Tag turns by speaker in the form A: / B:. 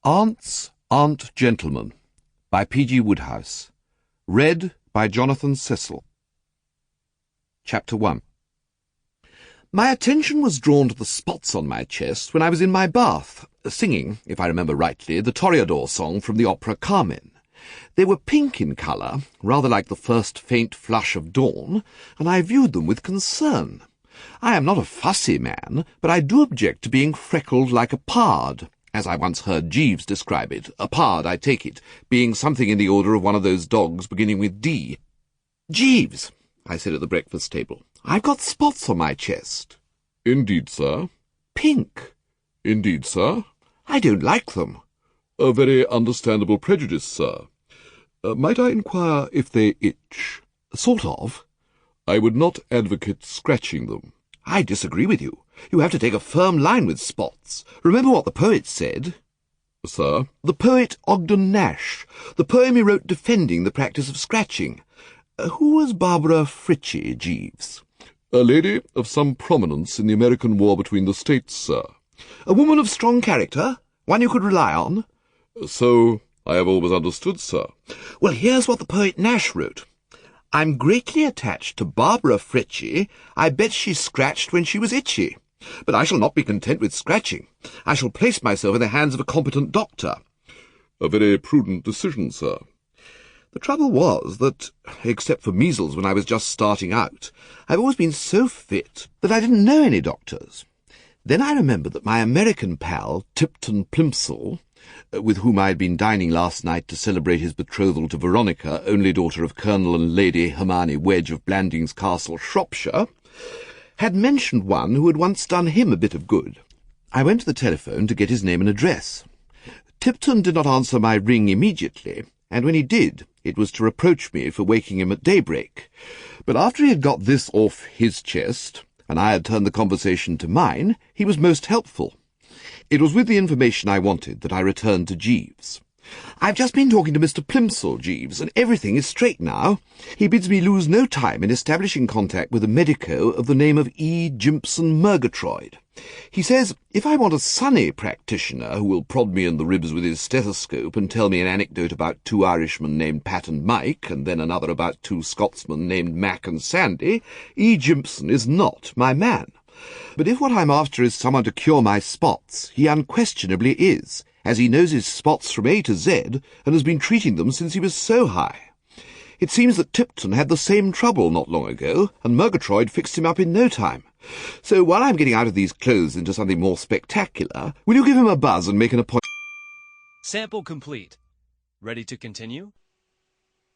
A: Aunt Gentleman by P.G. Wodehouse. Read by Jonathan Cecil. Chapter 1. My attention was drawn to the spots on my chest when I was in my bath, singing, if I remember rightly, the Toreador song from the opera Carmen. They were pink in colour, rather like the first faint flush of dawn, and I viewed them with concern. I am not a fussy man, but I do object to being freckled like a pard, as I once heard Jeeves describe it, a pard, I take it, being something in the order of one of those dogs beginning with D. "Jeeves," I said at the breakfast table, "I've got spots on my chest."
B: "Indeed, sir?"
A: "Pink."
B: "Indeed, sir?"
A: "I don't like them."
B: "A very understandable prejudice, sir. Might I inquire if they itch?"
A: "Sort of."
B: "I would not advocate scratching them."
A: "I disagree with you. You have to take a firm line with spots. Remember what the poet said."
B: "Sir?"
A: "The poet Ogden Nash. The poem he wrote defending the practice of scratching. Who was Barbara Frietchie, Jeeves?"
B: "A lady of some prominence in the American War between the States, sir."
A: "A woman of strong character? One you could rely on?"
B: "So I have always understood, sir."
A: "Well, here's what the poet Nash wrote. I'm greatly attached to Barbara Frietchie. I bet she scratched when she was itchy. But I shall not be content with scratching. I shall place myself in the hands of a competent doctor."
B: "A very prudent decision, sir."
A: The trouble was that, except for measles when I was just starting out, I've always been so fit that I didn't know any doctors. Then I remembered that my American pal, Tipton Plimsoll, with whom I had been dining last night to celebrate his betrothal to Veronica, only daughter of Colonel and Lady Hermione Wedge of Blandings Castle, Shropshire, had mentioned one who had once done him a bit of good. I went to the telephone to get his name and address. Tipton did not answer my ring immediately, and when he did, it was to reproach me for waking him at daybreak. But after he had got this off his chest, and I had turned the conversation to mine, he was most helpful. It was with the information I wanted that I returned to Jeeves. "I've just been talking to Mr. Plimsoll, Jeeves, and everything is straight now. He bids me lose no time in establishing contact with a medico of the name of E. Jimpson Murgatroyd. He says if I want a sunny practitioner who will prod me in the ribs with his stethoscope and tell me an anecdote about 2 Irishmen named Pat and Mike, and then another about 2 Scotsmen named Mac and Sandy, E. Jimpson is not my man. But if what I'm after is someone to cure my spots, he unquestionably is, as he knows his spots from A to Z, and has been treating them since he was so high. It seems that Tipton had the same trouble not long ago, and Murgatroyd fixed him up in no time. So while I'm getting out of these clothes into something more spectacular, will you give him a buzz and make an appointment?"
C: Sample complete. Ready to continue?